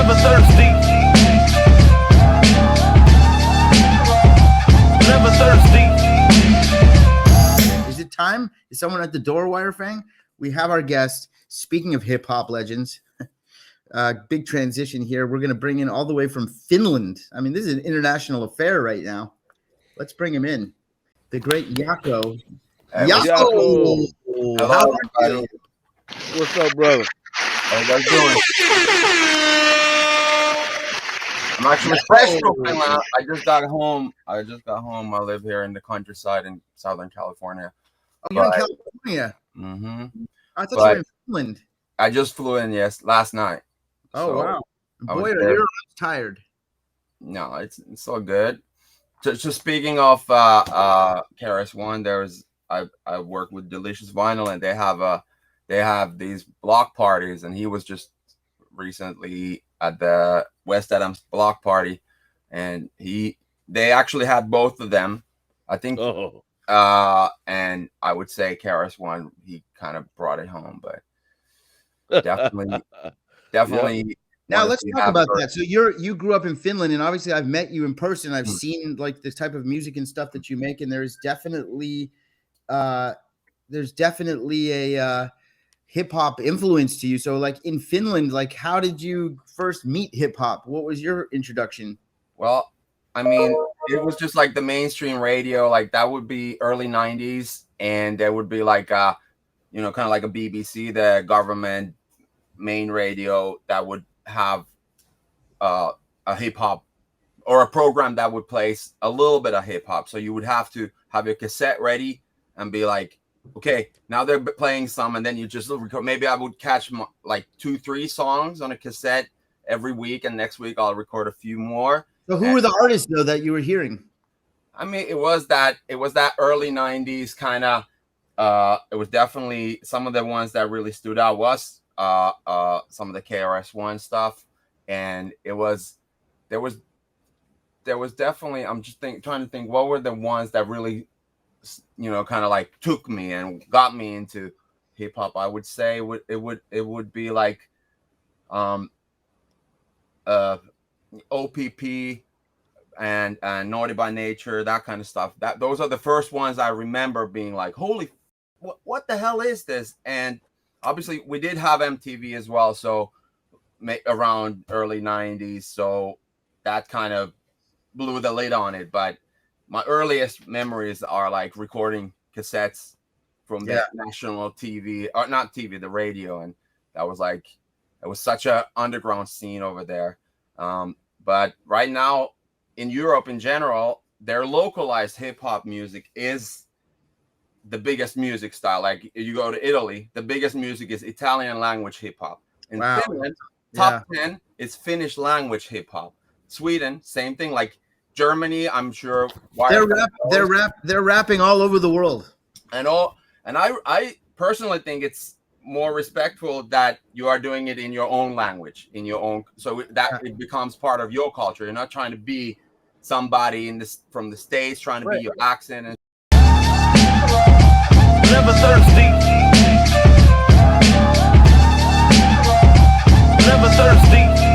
Never thirsty. Never thirsty. Is it time? Is someone at the door, WireFang? We have our guest. Speaking of hip hop legends, big transition here. We're going to bring in all the way from Finland. I mean, this is an international affair right now. Let's bring him in. The great Jaakko. Hey, Jaakko. Hello, everybody. What's up, brother? How you guys doing? I'm actually fresh from Finland. I just got home. I live here in the countryside in Southern California. Oh, you're in California. Mm-hmm. I thought you were in Finland. I just flew in last night. Oh, So, wow. I Boy, was are there. you tired. No, it's all good. Just speaking of KRS-One, I work with Delicious Vinyl, and they have these block parties, and he was just recently at the West Adams block party, and they actually had both of them, I think. Oh, And I would say KRS-One, he kind of brought it home, but definitely. Now let's talk about that. So you grew up in Finland, and obviously I've met you in person. I've seen like the type of music and stuff that you make, and there's definitely a hip hop influence to you. So like in Finland, like how did you first meet hip hop? What was your introduction? Well, I mean, it was just like the mainstream radio, like that would be early 90s, and there would be like kind of like a BBC, the government main radio, that would have a hip hop or a program that would play a little bit of hip hop. So you would have to have your cassette ready and be like, okay, now they're playing some, and then you just record. Maybe I would catch like 2-3 songs on a cassette every week, and next week I'll record a few more. So who were the artists though that you were hearing? I mean, it was that early 90s kind of. It was definitely some of the ones that really stood out was some of the KRS-One stuff, and there was definitely, I'm just trying to think what were the ones that really, kind of like took me and got me into hip hop. I would say it would be like OPP and Naughty by Nature, that kind of stuff. Those are the first ones I remember being like, holy, what the hell is this? And obviously we did have MTV as well, so around early 90s, so that kind of blew the lid on it. But my earliest memories are like recording cassettes from the national TV, or not TV, the radio, and that was such a underground scene over there. But right now in Europe in general, their localized hip hop music is the biggest music style. Like you go to Italy, the biggest music is Italian language hip hop. In Finland, top 10 is Finnish language hip hop. Sweden, same thing. Like Germany, I'm sure They're rapping all over the world. And I personally think it's more respectful that you are doing it in your own language, so that it becomes part of your culture. You're not trying to be somebody from the States, trying to be your accent. And Never thirsty. Never thirsty.